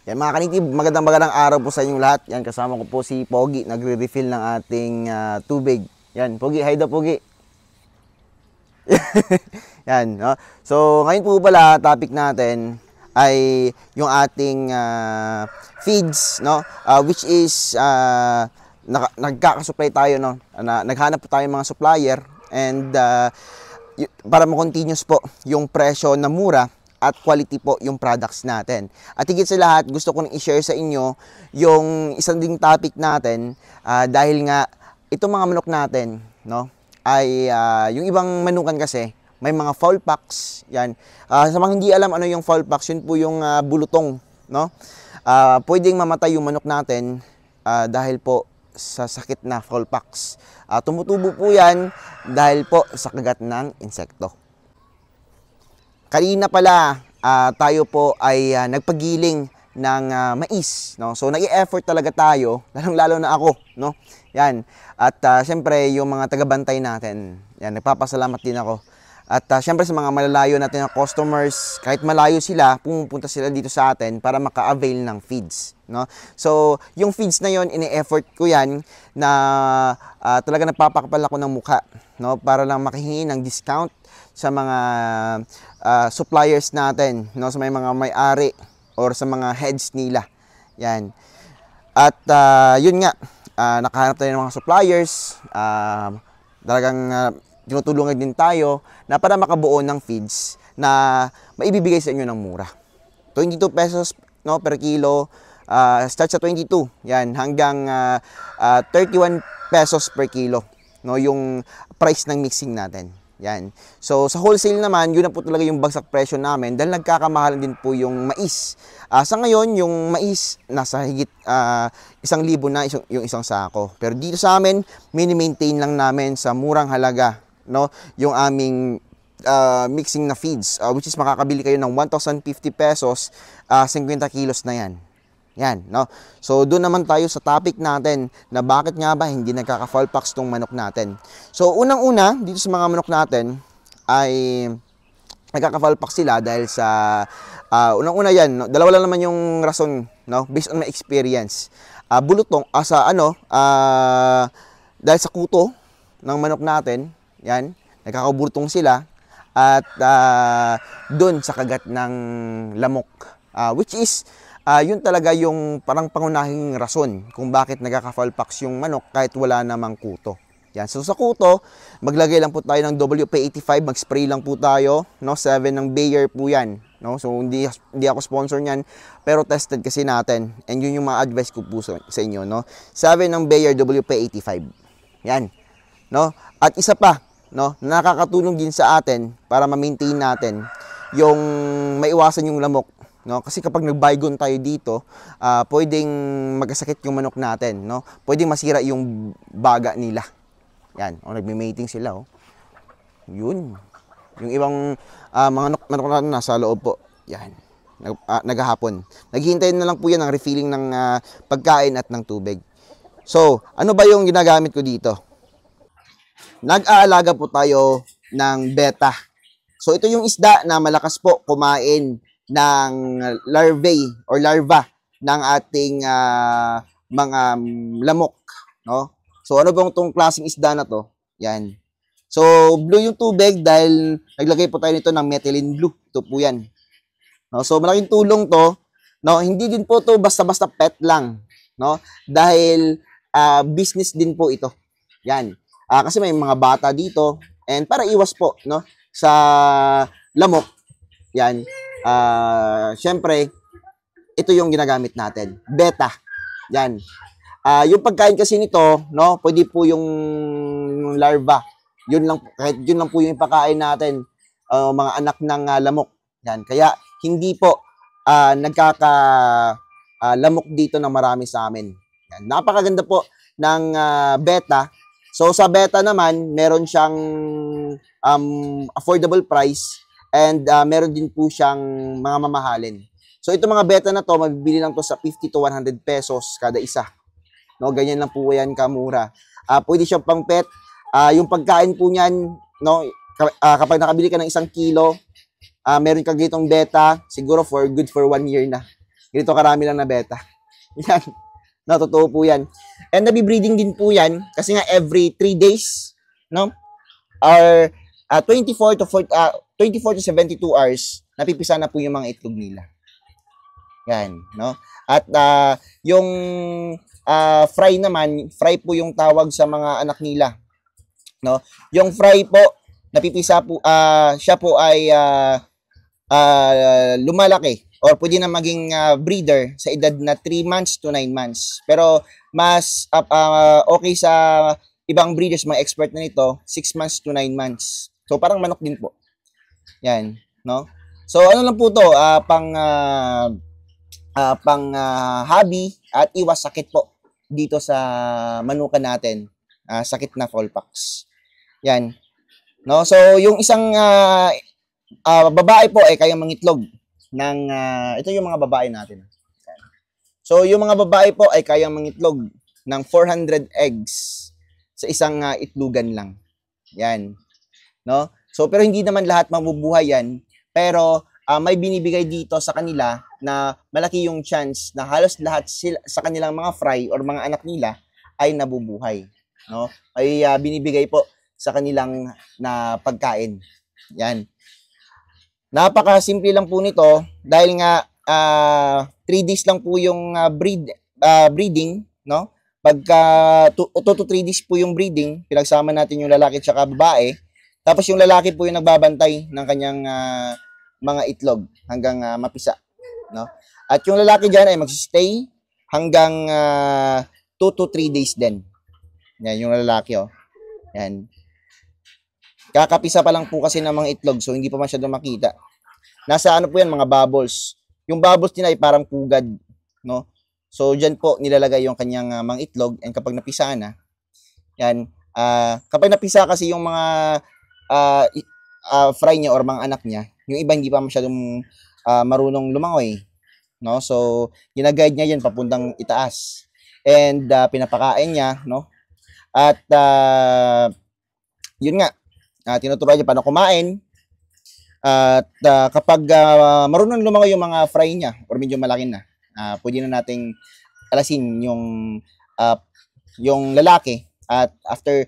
Yan mga kanitib, magandang araw po sa inyong lahat. Yan, kasama ko po si Pogi, nagre-refill ng ating tubig. Yan, Pogi, hi daw Pogi. Yan, no? So, ngayon po pala, topic natin ay yung ating feeds, no? Which is, nagkakasupply tayo, no? Naghanap po tayo mga supplier and para ma-continuous po yung presyo na mura at quality po yung products natin. At higit sa lahat, gusto ko nang i-share sa inyo yung isang ding topic natin dahil nga itong mga manok natin, no, ay yung ibang manukan kasi may mga fowl pox. Yan. Sa mga hindi alam ano yung fowl pox, yun po yung bulutong, no? Pwedeng mamatay yung manok natin dahil po sa sakit na fowl pox. Tumutubo po yan dahil po sa kagat ng insekto. Kanina pala, tayo po ay nagpagiling ng mais, no? So nag-i-effort talaga tayo, lalong-lalo na ako, no? Yan. At siyempre yung mga taga-bantay natin, yan, nagpapasalamat din ako. At siyempre sa mga malalayo natin na customers, kahit malayo sila, pumupunta sila dito sa atin para maka-avail ng feeds, no? So yung feeds na yon, ini-effort ko yan na talaga nagpapakapal ako ng mukha, no? Para lang makahingi ng discount sa mga suppliers natin, no, sa mga may-ari or sa mga heads nila. Yan. At yun nga, nakahanap tayo ng mga suppliers, talagang tinutulungan din tayo na para makabuo ng feeds na maibibigay sa inyo ng mura. 22 pesos, no, per kilo, start sa 22, yan, hanggang 31 pesos per kilo, no, yung price ng mixing natin. Yan. So, sa wholesale naman, yun na po talaga yung bagsak presyo namin dahil nagkakamahalan din po yung mais. Sa ngayon, yung mais nasa higit 1,000 na yung isang sako. Pero dito sa amin, mini-maintain lang namin sa murang halaga, no, yung aming mixing na feeds, which is makakabili kayo ng 1,050 pesos, 50 kilos na yan. Yan, no? So, doon naman tayo sa topic natin na bakit nga ba hindi nagkaka-fowl pox tong manok natin. So, unang-una, dito sa mga manok natin ay nagkaka-fowl pox sila dahil sa unang-una yan, no? Dalawa lang naman yung rason, no? Based on my experience. Bulutong, dahil sa kuto ng manok natin, yan, nagkakabulutong sila at doon sa kagat ng lamok, which is yun talaga yung parang pangunahing rason kung bakit nagkaka-fowl pox yung manok kahit wala namang kuto. Yan. So sa kuto, maglagay lang po tayo ng WP85, mag-spray lang po tayo, no? 7 ng Bayer po yan, no? So hindi ako sponsor niyan, pero tested kasi natin. And yun yung mga advice ko po sa inyo, no? 7 ng Bayer WP85. Yan, no? At isa pa, no, nakakatulong din sa atin para ma-maintain natin yung maiwasan yung lamok. No, kasi kapag nag-bygone tayo dito, pwedeng magkasakit yung manok natin, no? Pwedeng masira yung baga nila. Yan, nagme-mating sila, oh. Yun. Yung ibang mga manok natin nasa loob po. Yan. Naghahapon. Naghihintay na lang po yan ng refilling ng pagkain at ng tubig. So, ano ba yung ginagamit ko dito? Nag-aalaga po tayo ng beta. So, ito yung isda na malakas po kumain ng larvae or larva ng ating mga lamok, no? So ano bang tong klaseng isda na to? Yan. So blue yung tubig dahil naglagay po tayo nito ng methylene blue. Ito po yan. No? So malaking tulong to, no? Hindi din po to basta-basta pet lang, no? Dahil business din po ito. Yan. Kasi may mga bata dito and para iwas po, no, sa lamok. Yan. Syempre, ito yung ginagamit natin. Beta. Yan. Yung pagkain kasi nito, no, pwede po yung larva. Yun lang, kahit yun lang po yung ipakain natin, mga anak ng lamok. Yan. Kaya, hindi po lamok dito na marami sa amin. Yan. Napakaganda po ng beta. So, sa beta naman, meron siyang affordable price. And meron din po siyang mga mamahalin. So ito mga beta na to, mabibili lang to sa 50 to 100 pesos kada isa. No, ganyan lang po yan kamura. Pwede siyang pang pet. Yung pagkain po niyan, no, kapag nakabili ka ng 1 kilo, meron ka gitong beta, siguro good for 1 year na. Ganito karami lang na beta. Yan. No, totoo po yan. And nabibreeding din po yan kasi nga every 3 days, no? Or 24 to 72 hours, napipisa na po yung mga itlog nila. Yan, no? At yung fry naman, fry po yung tawag sa mga anak nila, no? Yung fry po, napipisa po, siya po ay lumalaki or pwede na maging breeder sa edad na 3 months to 9 months. Pero mas okay sa ibang breeders, mga expert na nito, 6 months to 9 months. So parang manok din po. Yan, no? So ano lang po to, pang hobby at iwas sakit po dito sa manukan natin, sakit na fallpox. Yan. No? So yung isang babae po ay kayang mangitlog ng ito yung mga babae natin. So yung mga babae po ay kayang mangitlog ng 400 eggs sa isang itlugan lang. Yan. No? So pero hindi naman lahat mabubuhay yan, pero may binibigay dito sa kanila na malaki yung chance na halos lahat sila, sa kanilang mga fry or mga anak nila ay nabubuhay. No? Ay binibigay po sa kanilang na pagkain. Yan. Napaka-simple lang po nito dahil nga 3 days lang po yung breeding, no? Pagka 2 to 3 days po yung breeding, pinagsama natin yung lalaki at babae. Tapos yung lalaki po yung nagbabantay ng kanyang mga itlog hanggang mapisa, no? At yung lalaki diyan ay magsi-stay hanggang 2 to 3 days din. Yan yung lalaki, oh. Yan. Kakapisa pa lang po kasi ng mga itlog, so hindi pa masyadong makita. Nasa ano po yan, mga bubbles. Yung bubbles nila ay parang pugad, no? So diyan po nilalagay yung kanyang mga itlog, and kapag napisa na, yan, kapag napisa kasi yung mga fry niya or mga anak niya, yung iba hindi pa masyadong marunong lumangoy, no? So gina-guide niya yan papuntang itaas. And pinapakain niya, no? At yun nga, tinuturuan niya paano kumain. At kapag marunong lumangoy yung mga fry niya or medyo malaki na, pwede na nating alasin yung lalaki, at after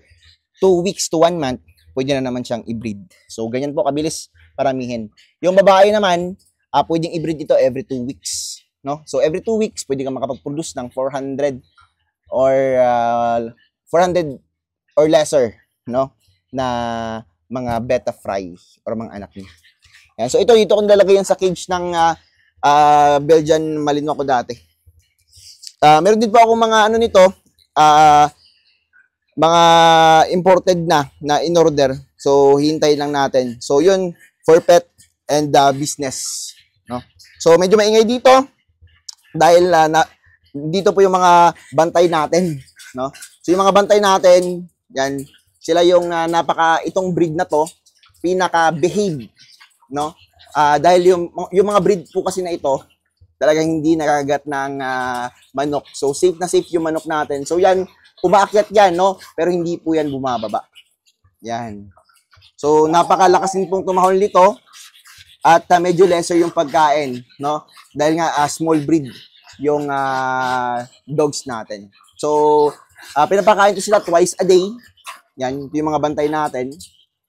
2 weeks to 1 month, pwede na naman siyang i-breed. So ganyan po kabilis paramihin. Yung babae naman, pwedeng i-breed ito every 2 weeks, no? So every 2 weeks, pwede ka makapag-produce ng 400 or 400 or lesser, no? Na mga beta fry or mga anak niya. Yan. So dito ko nilalagay yan sa cage ng Belgian Malinois ko dati. Meron din po ako mga ano nito, mga imported na in order. So hintay lang natin. So yun for pet and business, no? So medyo maingay dito dahil dito po yung mga bantay natin, no? So yung mga bantay natin, yan, sila yung itong breed na to, pinaka-behave, no? Dahil yung mga breed po kasi na ito, talagang hindi nakagat ng manok. So safe na safe yung manok natin. So yan, umaakyat yan, no? Pero hindi po yan bumababa. Yan. So napakalakas din pong tumahol nito, at medyo lesser yung pagkain, no? Dahil nga small breed yung dogs natin. So pinapakain ko sila twice a day. Yan, ito yung mga bantay natin.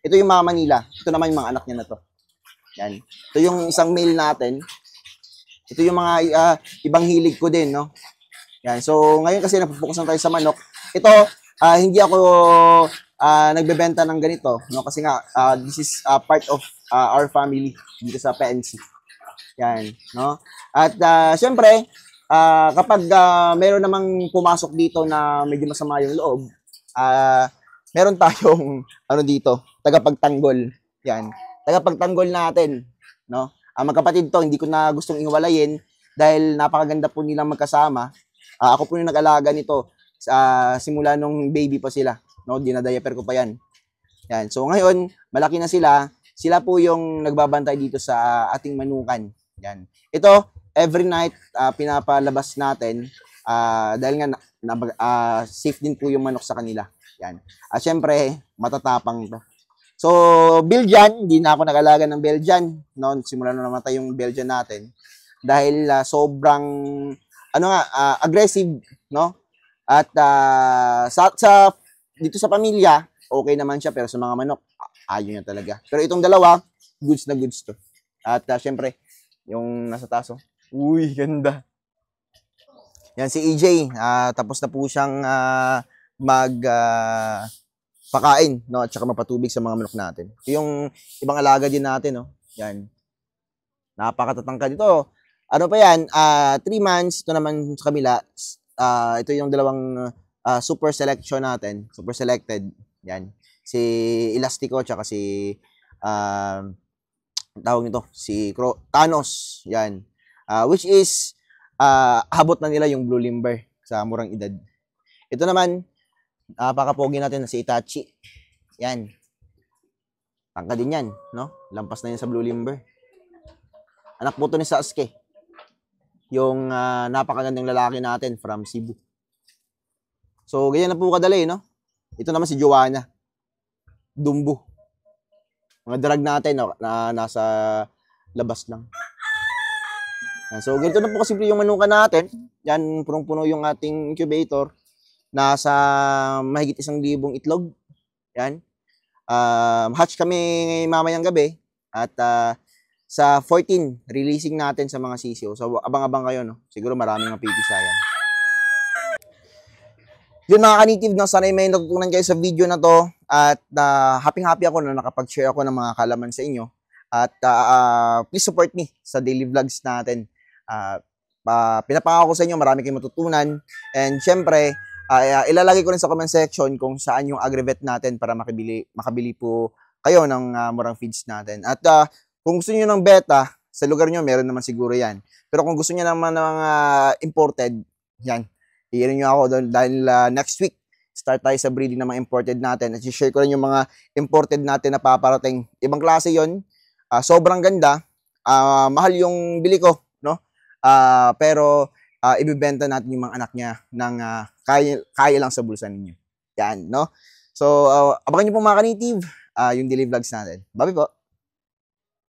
Ito yung mama nila. Ito naman yung mga anak niya na to. Yan. Ito yung isang male natin. Ito yung mga ibang hilig ko din, no? Yan. So, ngayon kasi napofokus na tayo sa manok. Ito, hindi ako nagbebenta ng ganito, no? Kasi nga, this is part of our family dito sa PNC. Yan, no? At syempre, kapag meron namang pumasok dito na medyo masama yung loob, meron tayong ano dito, tagapagtanggol. Yan. Tagapagtanggol natin, no? Magkapatid to, hindi ko na gustong iwalayin dahil napakaganda po nilang magkasama. Ako po yung nag-alaga nito simula nung baby pa sila, no? Dinadiaper ko pa yan. Yan. So ngayon, malaki na sila. Sila po yung nagbabantay dito sa ating manukan. Yan. Ito, every night pinapalabas natin dahil nga safe din po yung manok sa kanila. Yan. At syempre, matatapang to. So, Belgian, hindi na ako nag-alaga ng Belgian. No? Simula na namatay yung Belgian natin. dahil sobrang aggressive, no? At sa dito sa pamilya, okay naman siya, pero sa mga manok, ayaw niya talaga. Pero itong dalawa, goods na goods to. At syempre, yung nasa taso, uy, ganda. Yan si EJ, tapos na po siyang mag pakain, no, at saka mapatubig sa mga manok natin. Ito yung ibang alaga din natin, no. Yan. Napakatatangkad dito. Ano pa yan? 3 months. Ito naman sa kabila. Ito yung dalawang super selection natin. Super selected. Yan. Si Elastico tsaka si tawag nito, si Thanos. Yan. Which is habot na nila yung Blue Limber sa murang edad. Ito naman, napakapogi natin na si Itachi. Yan. Tangka din yan, no? Lampas na yan sa Blue Limber. Anak po ito ni Sasuke. Yung napakagandang lalaki natin from Cebu. So, ganyan na po kadali, no? Ito naman si Joanna. Dumbo. Mga drag natin na nasa labas lang. So, ganito na po kasimple yung manuka natin. Yan, punong-puno yung ating incubator. Nasa mahigit 1,000 itlog. Yan. Hatch kami mamayang gabi. At sa 14, releasing natin sa mga sisiyo. So, abang-abang kayo, no? Siguro maraming mapipisayan. Yun mga ka-native, no? Sana may natutunan kayo sa video na to. At happy-happy ako na nakapag-share ako ng mga kalaman sa inyo. At please support me sa daily vlogs natin. Pinapangako ko sa inyo, marami kayong matutunan. And syempre, ilalagay ko rin sa comment section kung saan yung agri-vet natin para makabili po kayo ng murang feeds natin. At kung gusto niyo ng beta, sa lugar niyo meron naman siguro yan. Pero kung gusto niyo naman ng imported, yan. Hihirin niyo ako doon dahil next week, start tayo sa breeding ng mga imported natin. At i-share ko rin yung mga imported natin na paparating. Ibang klase yon, sobrang ganda. Mahal yung bili ko, no? Pero ibibenta natin yung mga anak niya ng kaya lang sa bulsa ninyo. Yan, no? So, abangan niyo po mga ka-native yung daily vlogs natin. Bye po.